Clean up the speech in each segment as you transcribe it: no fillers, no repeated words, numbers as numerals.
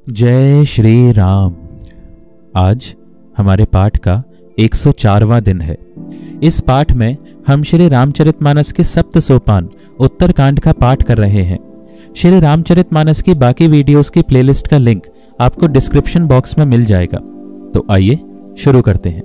जय श्री राम। आज हमारे पाठ का 104वां दिन है। इस पाठ में हम श्री रामचरितमानस के सप्त सोपान उत्तरकांड का पाठ कर रहे हैं। श्री रामचरितमानस की बाकी वीडियोस की प्लेलिस्ट का लिंक आपको डिस्क्रिप्शन बॉक्स में मिल जाएगा। तो आइए शुरू करते हैं।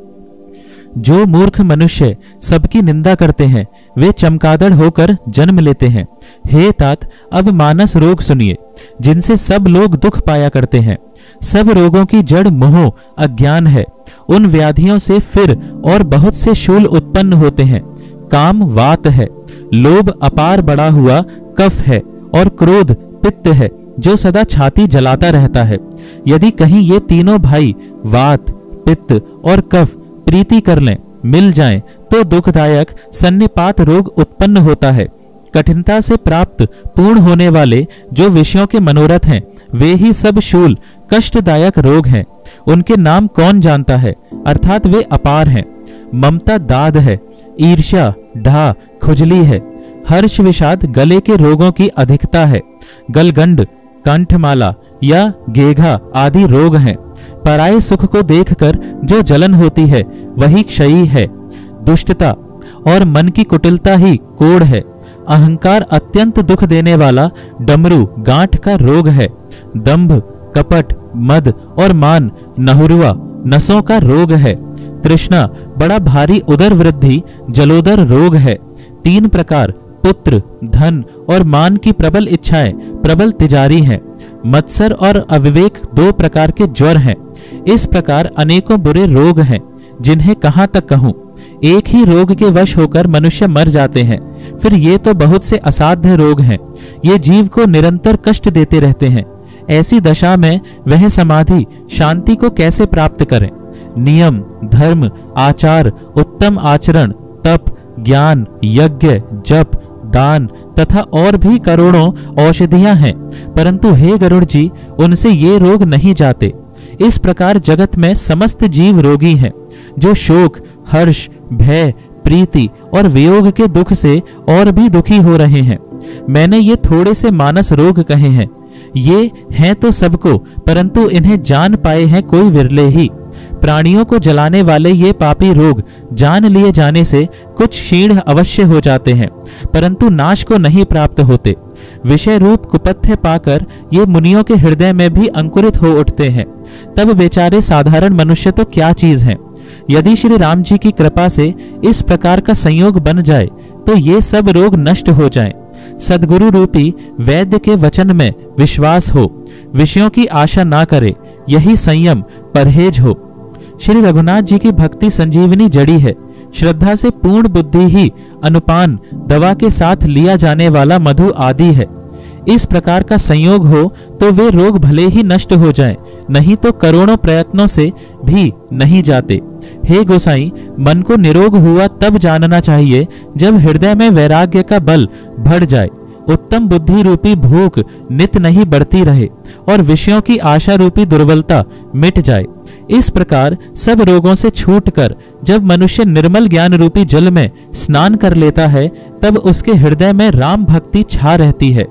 जो मूर्ख मनुष्य सबकी निंदा करते हैं वे चमगादड़ होकर जन्म लेते हैं। हे तात, अब मानस रोग सुनिए, जिनसे सब लोग दुख पाया करते हैं। सब रोगों की जड़ मोह अज्ञान है। उन व्याधियों से फिर और बहुत से शूल उत्पन्न होते हैं। काम वात है, लोभ अपार बढ़ा हुआ कफ है, और क्रोध पित्त है जो सदा छाती जलाता रहता है। यदि कहीं ये तीनों भाई वात, पित्त और कफ प्रीति कर लें, मिल जाएं, तो दुखदायक सन्निपात रोग उत्पन्न होता है। कठिनता से प्राप्त पूर्ण होने वाले जो विषयों के मनोरथ हैं वे ही सब शूल कष्टदायक रोग हैं। उनके नाम कौन जानता है, अर्थात वे अपार हैं। ममता दाद है, ईर्ष्या ढा खुजली है, हर्ष विषाद गले के रोगों की अधिकता है। गलगंड, कंठमाला या गेघा आदि रोग हैं। पराये सुख को देखकर जो जलन होती है वही क्षयी है। दुष्टता और मन की कुटिलता ही कोढ़ है। अहंकार अत्यंत दुख देने वाला डमरू गांठ का रोग है। दंभ, कपट, मद और मान नहुरुआ नसों का रोग है। तृष्णा बड़ा भारी उदर वृद्धि जलोदर रोग है। तीन प्रकार पुत्र, धन और मान की प्रबल इच्छाएं प्रबल तिजारी हैं। मत्सर और अविवेक दो प्रकार के ज्वर हैं। इस प्रकार अनेकों बुरे रोग हैं, जिन्हें कहां तक कहूं। एक ही रोग के वश होकर मनुष्य मर जाते हैं। फिर ये तो बहुत से असाध्य रोग हैं। ये जीव को निरंतर कष्ट देते रहते हैं। ऐसी दशा में वह समाधि शांति को कैसे प्राप्त करें। नियम, धर्म, आचार, उत्तम आचरण, तप, ज्ञान, यज्ञ, जप, दान तथा और भी करोड़ों औषधियां हैं, परंतु हे गरुड़ जी, उनसे ये रोग नहीं जाते। इस प्रकार जगत में समस्त जीव रोगी हैं, जो शोक, हर्ष, भय, प्रीति और वियोग के दुख से और भी दुखी हो रहे हैं। मैंने ये थोड़े से मानस रोग कहे हैं। ये हैं तो सबको, परंतु इन्हें जान पाए हैं कोई विरले ही। प्राणियों को जलाने वाले ये पापी रोग जान लिए जाने से कुछ क्षीण अवश्य हो जाते हैं, परंतु नाश को नहीं प्राप्त होते। विषय रूप कुपथ्य पाकर ये मुनियों के हृदय में भी अंकुरित हो उठते हैं। तब बेचारे साधारण मनुष्य तो क्या चीज हैं। यदि श्री राम जी की कृपा से इस प्रकार का संयोग बन जाए तो ये सब रोग नष्ट हो जाएं। सद्गुरु रूपी वैद्य के वचन में विश्वास हो, विषयों की आशा ना करे, यही संयम परहेज हो। श्री रघुनाथ जी की भक्ति संजीवनी जड़ी है। श्रद्धा से पूर्ण बुद्धि ही अनुपान दवा के साथ लिया जाने वाला मधु आदि है। इस प्रकार का संयोग हो तो वे रोग भले ही नष्ट हो जाएं, नहीं तो करोड़ों प्रयत्नों से भी नहीं जाते। हे गोसाई, मन को निरोग हुआ तब जानना चाहिए जब हृदय में वैराग्य का बल बढ़ जाए, उत्तम बुद्धि रूपी भूख नित नहीं बढ़ती रहे और विषयों की आशा रूपी दुर्बलता मिट जाए। इस प्रकार सब रोगों से छूटकर जब मनुष्य निर्मल ज्ञान रूपी जल में स्नान कर लेता है, तब उसके हृदय में राम भक्ति छा रहती है।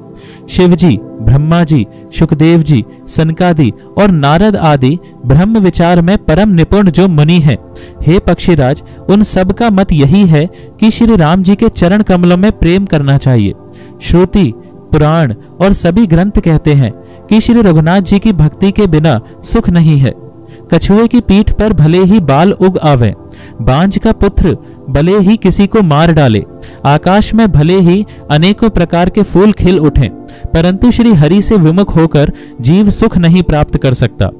शिव जी, ब्रह्मा जी, सुखदेव जी, सनकादि और नारद आदि ब्रह्म विचार में परम निपुण जो मुनि हैं, हे पक्षीराज, उन सब का मत यही है कि श्री राम जी के चरण कमलों में प्रेम करना चाहिए। श्रुति, पुराण और सभी ग्रंथ कहते हैं कि श्री रघुनाथ जी की भक्ति के बिना सुख नहीं है। कछुए की पीठ पर भले ही बाल उग आवे, बांझ का पुत्र भले ही किसी को मार डाले, आकाश में भले ही अनेकों प्रकार के फूल खिल उठें, परंतु श्री हरि से विमुख होकर जीव सुख नहीं प्राप्त कर सकता।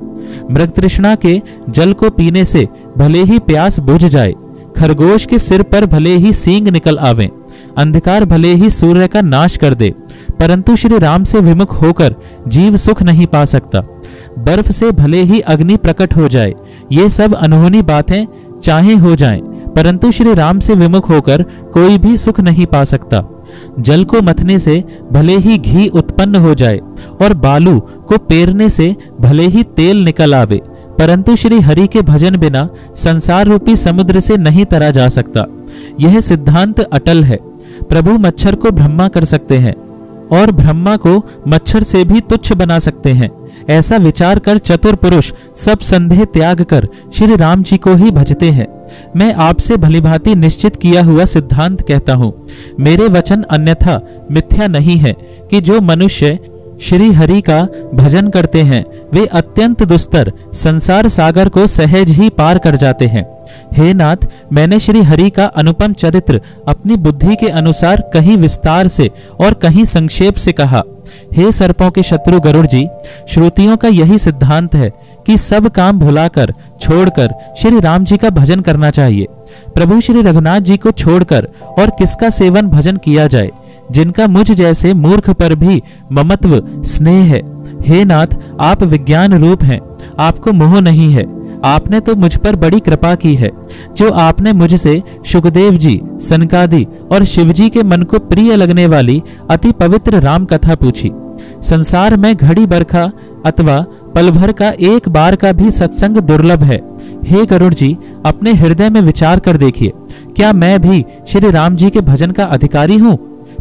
मृग तृष्णा के जल को पीने से भले ही प्यास बुझ जाए, खरगोश के सिर पर भले ही सींग निकल आवे, अंधकार भले ही सूर्य का नाश कर दे, परंतु श्री राम से विमुख होकर जीव सुख नहीं पा सकता। बर्फ से भले ही अग्नि प्रकट हो जाए, ये सब अनहोनी बातें चाहे हो जाएं, परंतु श्री राम से विमुख होकर कोई भी सुख नहीं पा सकता। जल को मथने से भले ही घी उत्पन्न हो जाए और बालू को पेरने से भले ही तेल निकल आवे, परंतु श्री हरि के भजन बिना संसार रूपी समुद्र से नहीं तरा जा सकता। यह सिद्धांत अटल है। प्रभु मच्छर को ब्रह्मा कर सकते हैं, और ब्रह्मा को मच्छर से भी तुच्छ बना सकते हैं। ऐसा विचार कर चतुर पुरुष सब संदेह त्याग कर श्री राम जी को ही भजते हैं। मैं आपसे भलीभांति निश्चित किया हुआ सिद्धांत कहता हूँ। मेरे वचन अन्यथा मिथ्या नहीं है कि जो मनुष्य श्री हरि का भजन करते हैं वे अत्यंत दुस्तर संसार सागर को सहज ही पार कर जाते हैं। हे नाथ, मैंने श्री हरि का अनुपम चरित्र अपनी बुद्धि के अनुसार कहीं विस्तार से और कहीं संक्षेप से कहा। हे सर्पों के शत्रु गरुड़ जी, श्रुतियों का यही सिद्धांत है कि सब काम भुलाकर छोड़कर श्री राम जी का भजन करना चाहिए। प्रभु श्री रघुनाथ जी को छोड़कर और किसका सेवन भजन किया जाए, जिनका मुझ जैसे मूर्ख पर भी ममत्व स्नेह है। हे नाथ, आप विज्ञान रूप हैं, आपको मोह नहीं है। आपने तो मुझ पर बड़ी कृपा की है, जो आपने मुझसे शुकदेव जी, सनकादि और शिवजी के मन को प्रिय लगने वाली अति पवित्र राम कथा पूछी। संसार में घड़ी बरखा अथवा पल भर का एक बार का भी सत्संग दुर्लभ है। हे गरुड़ जी, अपने हृदय में विचार कर देखिए, क्या मैं भी श्री राम जी के भजन का अधिकारी हूँ?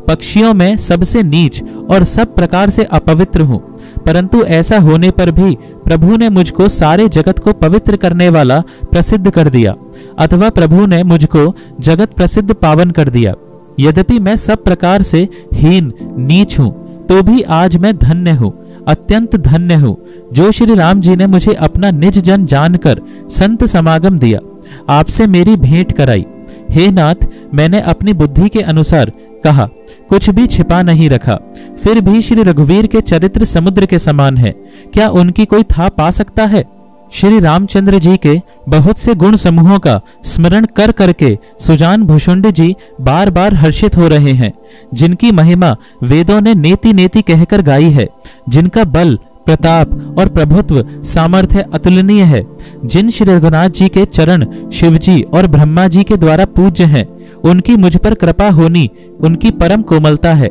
पक्षियों में सबसे नीच और सब प्रकार से अपवित्र हूँ, परंतु ऐसा होने पर भी प्रभु ने मुझको सारे जगत को पवित्र करने वाला प्रसिद्ध कर दिया, अथवा प्रभु ने मुझको जगत प्रसिद्ध पावन कर दिया। यद्यपि मैं सब प्रकार से हीन नीच हूँ, तो भी आज मैं धन्य हूँ, अत्यंत धन्य हूँ, जो श्री राम जी ने मुझे अपना निज जन जानकर संत समागम दिया, आपसे मेरी भेंट कराई। हे नाथ, मैंने अपनी बुद्धि के अनुसार कहा, कुछ भी छिपा नहीं रखा। फिर भी श्री रघुवीर के चरित्र समुद्र के समान है, क्या उनकी कोई था पा सकता है? श्री रामचंद्र जी के बहुत से गुण समूहों का स्मरण कर करके सुजान भुषुंड जी बार बार हर्षित हो रहे हैं, जिनकी महिमा वेदों ने नेति नेति कहकर गाई है, जिनका बल प्रताप और प्रभुत्व सामर्थ्य अतुलनीय है, जिन श्री रघुनाथ जी के चरण शिवजी और ब्रह्मा जी के द्वारा पूज्य हैं, उनकी मुझ पर कृपा होनी उनकी परम कोमलता है।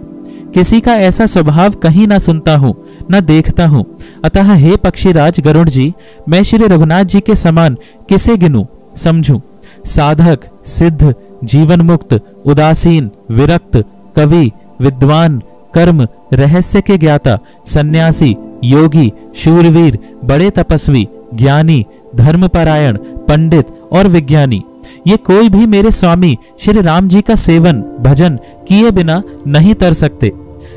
किसी का ऐसा स्वभाव कहीं ना सुनता हूँ न देखता हूँ। अतः हे पक्षीराज गरुड़ जी, मैं श्री रघुनाथ जी के समान किसे गिनूं समझूं? साधक, सिद्ध, जीवन मुक्त, उदासीन, विरक्त, कवि, विद्वान, कर्म, रहस्य के ज्ञाता, सन्यासी, योगी, शूरवीर, बड़े तपस्वी, ज्ञानी, धर्मपरायण, पंडित और विज्ञानी, ये कोई भी मेरे स्वामी श्री राम जी का सेवन भजन किए बिना नहीं तर सकते।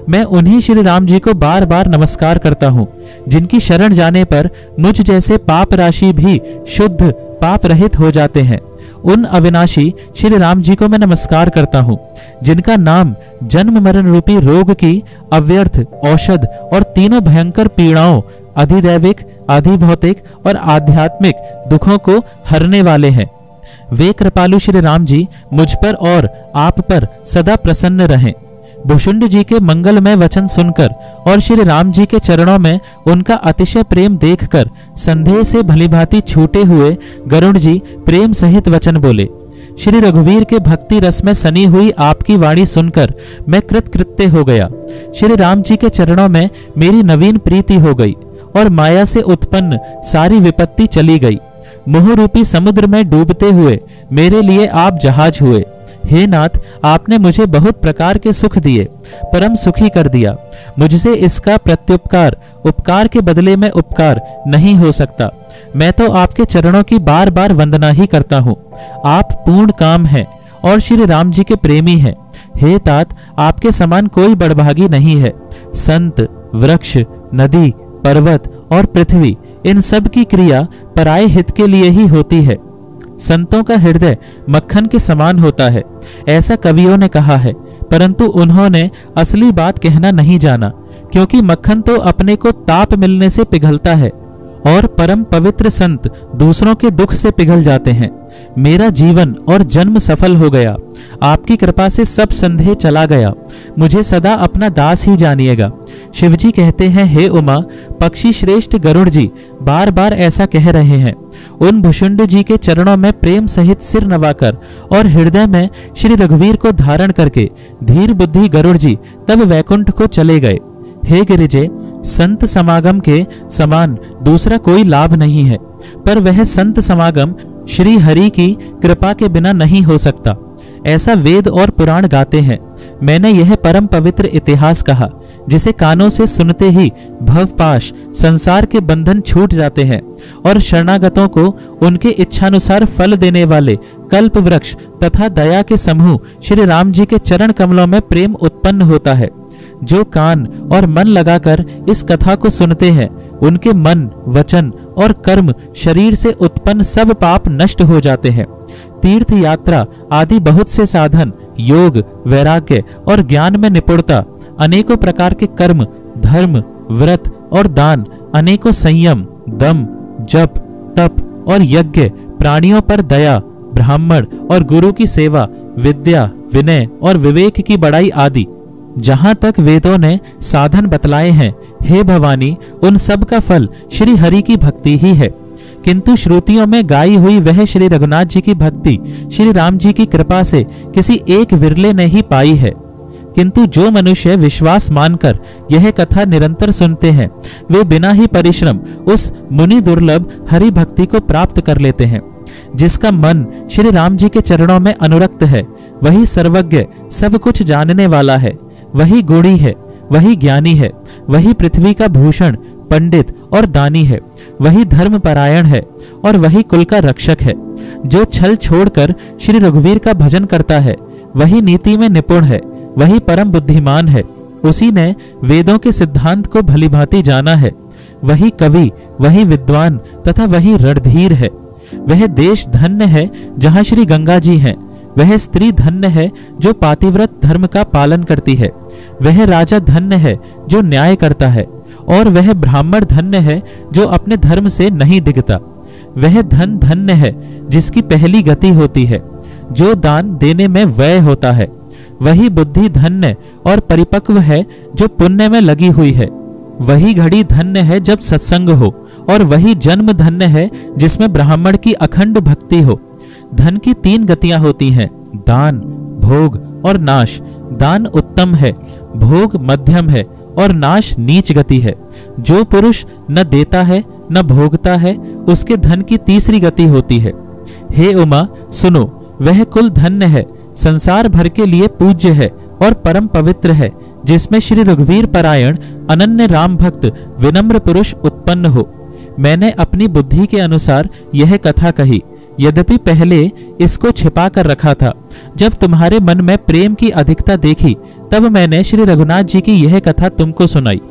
मैं उन्हीं श्री राम जी को बार बार नमस्कार करता हूँ, जिनकी शरण जाने पर मुझ जैसे पाप राशि भी शुद्ध पाप रहित हो जाते हैं। उन अविनाशी श्री राम जी को मैं नमस्कार करता हूँ, जिनका नाम जन्म मरण रूपी रोग की अव्यर्थ औषध और तीनों भयंकर पीड़ाओं अधिदैविक, अधिभौतिक और आध्यात्मिक दुखों को हरने वाले हैं। वे कृपालु श्री राम जी मुझ पर और आप पर सदा प्रसन्न रहें। भुषुंड जी के मंगलमय वचन सुनकर और श्री राम जी के चरणों में उनका अतिशय प्रेम देखकर संदेह से भलीभांति छूटे हुए गरुड़ जी प्रेम सहित वचन बोले। श्री रघुवीर के भक्ति रस में सनी हुई आपकी वाणी सुनकर मैं कृतकृत्य हो गया। श्री राम जी के चरणों में मेरी नवीन प्रीति हो गई और माया से उत्पन्न सारी विपत्ति चली गई। मोह रूपी समुद्र में डूबते हुए मेरे लिए आप जहाज हुए। हे नाथ, आपने मुझे बहुत प्रकार के सुख दिए, परम सुखी कर दिया। मुझसे इसका प्रत्युपकार उपकार के बदले में उपकार नहीं हो सकता। मैं तो आपके चरणों की बार बार वंदना ही करता हूँ। आप पूर्ण काम हैं और श्री राम जी के प्रेमी हैं। हे तात, आपके समान कोई बड़भागी नहीं है। संत, वृक्ष, नदी, पर्वत और पृथ्वी, इन सब की क्रिया पराये हित के लिए ही होती है। संतों का हृदय मक्खन के समान होता है, ऐसा कवियों ने कहा है, परंतु उन्होंने असली बात कहना नहीं जाना, क्योंकि मक्खन तो अपने को ताप मिलने से पिघलता है और परम पवित्र संत दूसरों के दुख से पिघल जाते हैं। मेरा जीवन और जन्म सफल हो गया। आपकी कृपा से सब संदेह चला गया। मुझे सदा अपना दास ही जानिएगा। शिवजी कहते हैं, हे उमा, पक्षी श्रेष्ठ गरुड़ जी बार बार ऐसा कह रहे हैं। उन भुषुंड जी के चरणों में प्रेम सहित सिर नवाकर और हृदय में श्री रघुवीर को धारण करके धीर बुद्धि गरुड़ जी तब वैकुंठ को चले गए। हे गिरिजे, संत समागम के समान दूसरा कोई लाभ नहीं है, पर वह संत समागम श्री हरि की कृपा के बिना नहीं हो सकता। ऐसा वेद और पुराण गाते हैं। मैंने यह परम पवित्र इतिहास कहा। जिसे कानों से सुनते ही भवपाश संसार के बंधन छूट जाते हैं और शरणागतों को उनके इच्छानुसार फल देने वाले कल्प वृक्ष तथा दया के समूह श्री राम जी के चरण कमलों में प्रेम उत्पन्न होता है। जो कान और मन लगाकर इस कथा को सुनते हैं उनके मन, वचन और कर्म, शरीर से उत्पन्न सब पाप नष्ट हो जाते हैं। तीर्थ यात्रा आदि बहुत से साधन, योग, वैराग्य और ज्ञान में निपुणता, अनेकों प्रकार के कर्म, धर्म, व्रत और दान, अनेकों संयम, दम, जप, तप और यज्ञ, प्राणियों पर दया, ब्राह्मण और गुरु की सेवा, विद्या, विनय और विवेक की बड़ाई आदि, जहां तक वेदों ने साधन बतलाए हैं, हे भवानी, उन सब का फल श्री हरि की भक्ति ही है। किंतु श्रुतियों में गाई हुई वह श्री रघुनाथ जी की भक्ति श्री राम जी की कृपा से किसी एक विरले ने ही पाई है। किंतु जो मनुष्य विश्वास मानकर यह कथा निरंतर सुनते हैं, वे बिना ही परिश्रम उस मुनि दुर्लभ हरि भक्ति को प्राप्त कर लेते हैं। जिसका मन श्री राम जी के चरणों में अनुरक्त है, वही सर्वज्ञ, सब कुछ जानने वाला है, वही गुणी है, वही ज्ञानी है, वही पृथ्वी का भूषण, पंडित और दानी है, वही धर्म परायण है और वही कुल का रक्षक है। जो छल छोड़कर श्री रघुवीर का भजन करता है, वही नीति में निपुण है, वही परम बुद्धिमान है, उसी ने वेदों के सिद्धांत को भलीभांति जाना है, वही कवि, वही विद्वान तथा वही रणधीर है। वह देश धन्य है जहाँ श्री गंगा जी हैं, वह स्त्री धन्य है जो पातिव्रत धर्म का पालन करती है, वह राजा धन्य है जो न्याय करता है, और वह ब्राह्मण धन्य है जो अपने धर्म से नहीं डिगता। वह धन धन्य है जिसकी पहली गति होती है, जो दान देने में व्यय होता है। वही बुद्धि धन्य और परिपक्व है जो पुण्य में लगी हुई है। वही घड़ी धन्य है जब सत्संग हो, और वही जन्म धन्य है जिसमें ब्राह्मण की अखंड भक्ति हो। धन की 3 गतियां होती हैं, दान, भोग और नाश। दान उत्तम है, भोग मध्यम है और नाश नीच गति है। जो पुरुष न देता है न भोगता है, उसके धन की 3री गति होती है। हे उमा, सुनो, वह कुल धन्य है, संसार भर के लिए पूज्य है और परम पवित्र है, जिसमें श्री रघुवीर परायण अनन्य राम भक्त विनम्र पुरुष उत्पन्न हो। मैंने अपनी बुद्धि के अनुसार यह कथा कही, यद्यपि पहले इसको छिपा कर रखा था। जब तुम्हारे मन में प्रेम की अधिकता देखी, तब मैंने श्री रघुनाथ जी की यह कथा तुमको सुनाई।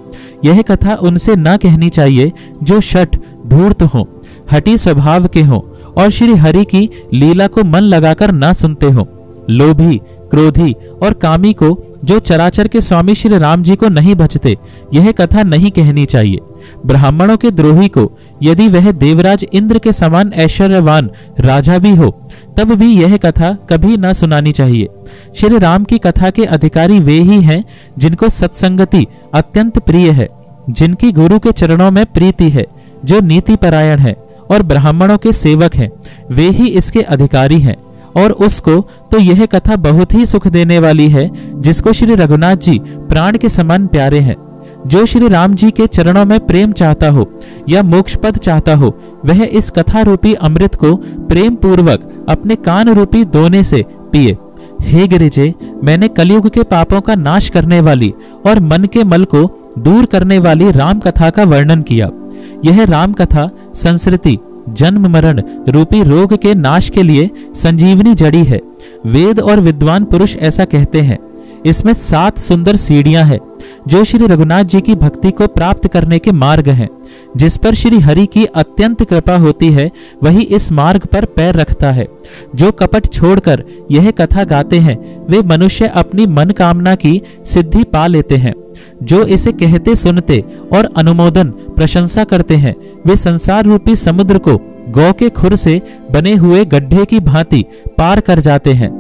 यह कथा उनसे न कहनी चाहिए जो शठ, धूर्त हो, हठी स्वभाव के हो और श्री हरि की लीला को मन लगाकर न सुनते हो। लोभी, क्रोधी और कामी को, जो चराचर के स्वामी श्री राम जी को नहीं भजते, यह कथा नहीं कहनी चाहिए। ब्राह्मणों के द्रोही को, यदि वह देवराज इंद्र के समान ऐश्वर्यवान राजा भी हो, तब भी यह कथा कभी न सुनानी चाहिए। श्री राम की कथा के अधिकारी वे ही हैं जिनको सत्संगति अत्यंत प्रिय है, जिनकी गुरु के चरणों में प्रीति है, जो नीति परायण है और ब्राह्मणों के सेवक हैं, वे ही इसके अधिकारी हैं। और उसको तो यह कथा बहुत ही सुख देने वाली है, जिसको श्री रघुनाथ जी प्राण के समान प्यारे हैं। जो श्री राम जी के चरणों में प्रेम चाहता हो या मोक्ष पद चाहता हो, वह इस कथा रूपी अमृत को प्रेम पूर्वक अपने कान रूपी दोने से पिए। हे गिरिजे, मैंने कलयुग के पापों का नाश करने वाली और मन के मल को दूर करने वाली राम कथा का वर्णन किया। यह राम कथा संस्कृति, जन्म मरण रूपी रोग के नाश के लिए संजीवनी जड़ी है। वेद और विद्वान पुरुष ऐसा कहते हैं। इसमें 7 सुंदर सीढ़ियां हैं, जो श्री रघुनाथ जी की भक्ति को प्राप्त करने के मार्ग हैं। जिस पर श्री हरि की अत्यंत कृपा होती है, वही इस मार्ग पर पैर रखता है। जो कपट छोड़कर यह कथा गाते हैं, वे मनुष्य अपनी मन कामना की सिद्धि पा लेते हैं। जो इसे कहते सुनते और अनुमोदन प्रशंसा करते हैं, वे संसार रूपी समुद्र को गौ के खुर से बने हुए गड्ढे की भांति पार कर जाते हैं।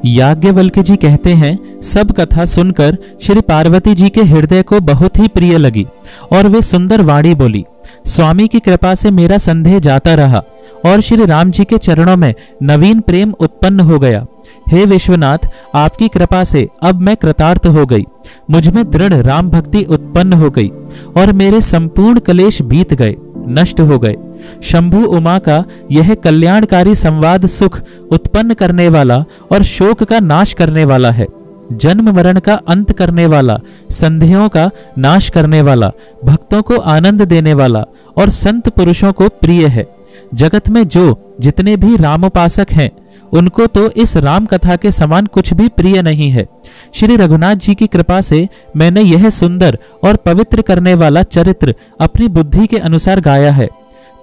याज्ञवल्क्य जी कहते हैं, सब कथा सुनकर श्री पार्वती जी के हृदय को बहुत ही प्रिय लगी और वे सुंदर वाणी बोली। स्वामी की कृपा से मेरा संदेह जाता रहा और श्री राम जी के चरणों में नवीन प्रेम उत्पन्न हो गया। हे विश्वनाथ, आपकी कृपा से अब मैं कृतार्थ हो गई। मुझ में दृढ़ राम भक्ति उत्पन्न हो गई और मेरे संपूर्ण क्लेश बीत गए, नष्ट हो गए। शंभु उमा का यह कल्याणकारी संवाद सुख उत्पन्न करने वाला और शोक का नाश करने वाला है। जन्म मरण का अंत करने वाला, संदेहों का नाश करने वाला, भक्तों को आनंद देने वाला और संत पुरुषों को प्रिय है। जगत में जो जितने भी रामोपासक हैं उनको तो इस राम कथा के समान कुछ भी प्रिय नहीं है। श्री रघुनाथ जी की कृपा से मैंने यह सुंदर और पवित्र करने वाला चरित्र अपनी बुद्धि के अनुसार गाया है।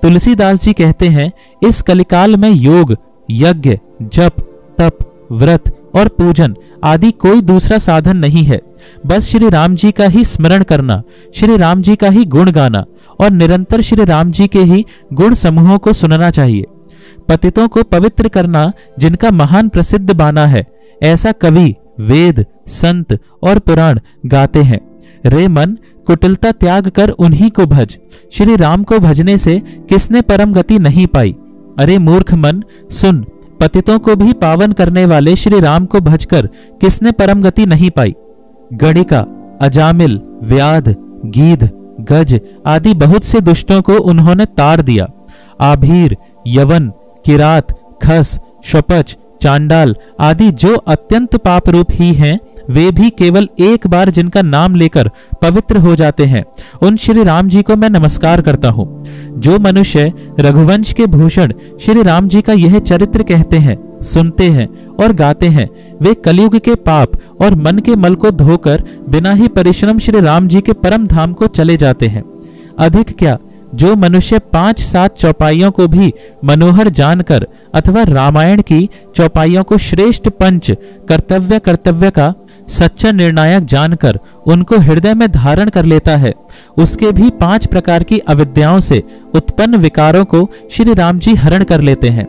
तुलसीदास जी कहते हैं, इस कलिकाल में योग, यज्ञ, जप, तप, व्रत और पूजन आदि कोई दूसरा साधन नहीं है। बस श्री राम जी का ही स्मरण करना, श्री राम जी का ही गुण गाना और निरंतर श्री राम जी के ही गुण समूहों को सुनना चाहिए। पतितों को पवित्र करना जिनका महान प्रसिद्ध बाना है, ऐसा कवि, वेद, संत और पुराण गाते हैं। रे मन, कुटिलता त्याग कर उन्हीं को भज। श्री राम को भजने से किसने परम गति नहीं पाई। अरे मूर्ख मन, सुन, पतितों को भी पावन करने वाले श्री राम को भजकर किसने परम गति नहीं पाई। गणिका, अजामिल, व्याध, गीध, गज आदि बहुत से दुष्टों को उन्होंने तार दिया। आभीर, यवन, किरात, खस, शपच, चांडाल आदि जो अत्यंत पाप रूप ही हैं, वे भी केवल एक बार जिनका नाम लेकर पवित्र हो जाते हैं, उन श्री राम जी को मैं नमस्कार करता हूँ। जो मनुष्य रघुवंश के भूषण श्री राम जी का यह चरित्र कहते हैं, सुनते हैं और गाते हैं, वे कलयुग के पाप और मन के मल को धोकर बिना ही परिश्रम श्री राम जी के परम धाम को चले जाते हैं। अधिक क्या, जो मनुष्य 5-7 चौपाइयों को भी मनोहर जानकर अथवा रामायण की चौपाइयों को श्रेष्ठ पंच कर्तव्य का सच्चा निर्णायक जानकर उनको हृदय में धारण कर लेता है, उसके भी 5 प्रकार की अविद्याओं से उत्पन्न विकारों को श्री राम जी हरण कर लेते हैं।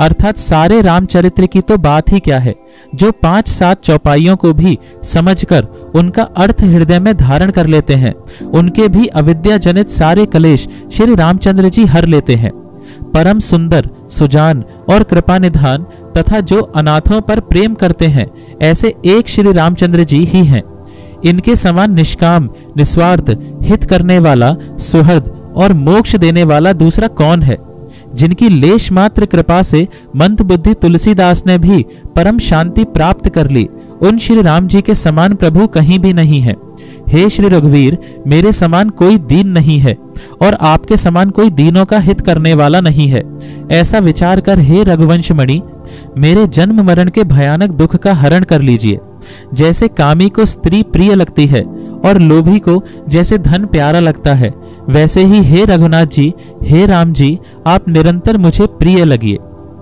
अर्थात सारे रामचरित्र की तो बात ही क्या है, जो 5-7 चौपाइयों को भी समझकर उनका अर्थ हृदय में धारण कर लेते हैं, उनके भी अविद्या जनित सारे कलेश श्री रामचंद्र जी हर लेते हैं। परम सुंदर, सुजान और कृपा निधान तथा जो अनाथों पर प्रेम करते हैं, ऐसे एक श्री रामचंद्र जी ही हैं। इनके समान निष्काम, निस्वार्थ, हित करने वाला, सुहृद और मोक्ष देने वाला दूसरा कौन है। जिनकी लेश मात्र कृपा से मंद बुद्धि तुलसीदास ने भी परम शांति प्राप्त कर ली, उन श्री राम जी के समान प्रभु कहीं भी नहीं है। हे श्री रघुवीर, मेरे समान कोई दीन नहीं है और आपके समान कोई दीनों का हित करने वाला नहीं है। ऐसा विचार कर हे रघुवंशमणि, मेरे जन्म मरण के भयानक दुख का हरण कर लीजिए। जैसे कामी को स्त्री प्रिय लगती है और लोभी को जैसे धन प्यारा लगता है, वैसे ही हे रघुनाथ जी, हे राम जी, आप निरंतर मुझे प्रिय लगिए।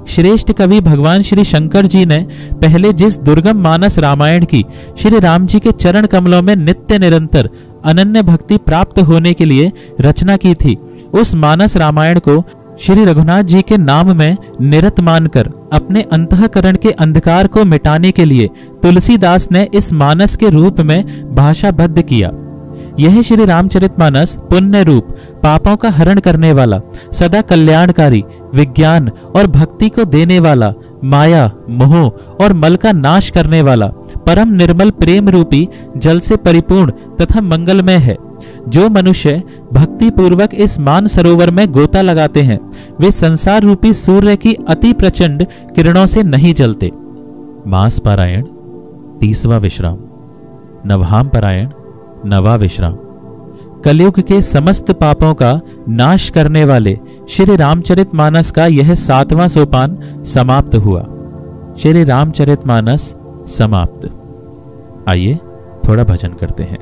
श्रेष्ठ कवि भगवान श्री शंकर जी ने पहले जिस दुर्गम मानस रामायण की श्री राम जी के चरण कमलों में नित्य निरंतर अनन्य भक्ति प्राप्त होने के लिए रचना की थी, उस मानस रामायण को श्री रघुनाथ जी के नाम में निरत मानकर अपने अंतःकरण के अंधकार को मिटाने के लिए तुलसीदास ने इस मानस के रूप में भाषाबद्ध किया। यह श्री रामचरितमानस पुण्य रूप, पापों का हरण करने वाला, सदा कल्याणकारी, विज्ञान और भक्ति को देने वाला, माया, मोह और मल का नाश करने वाला, परम निर्मल प्रेम रूपी जल से परिपूर्ण तथा मंगलमय है। जो मनुष्य भक्ति पूर्वक इस मान सरोवर में गोता लगाते हैं, वे संसार रूपी सूर्य की अति प्रचंड किरणों से नहीं जलते। मास पारायण 30वां विश्राम, नवहाम पारायण 9वां विश्राम। कलयुग के समस्त पापों का नाश करने वाले श्री रामचरितमानस का यह 7वां सोपान समाप्त हुआ। श्री रामचरितमानस समाप्त। आइए थोड़ा भजन करते हैं।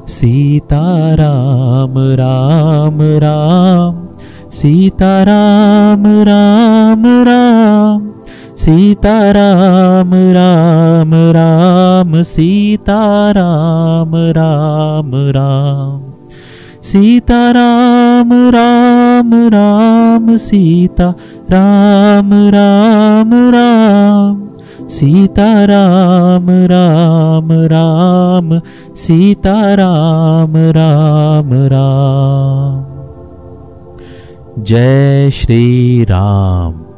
सीताराम राम राम, सीताराम राम राम, सीताराम राम राम, सीताराम राम राम, सीताराम राम राम, सीताराम राम राम, सीताराम राम राम, सीताराम राम राम। जय श्री राम।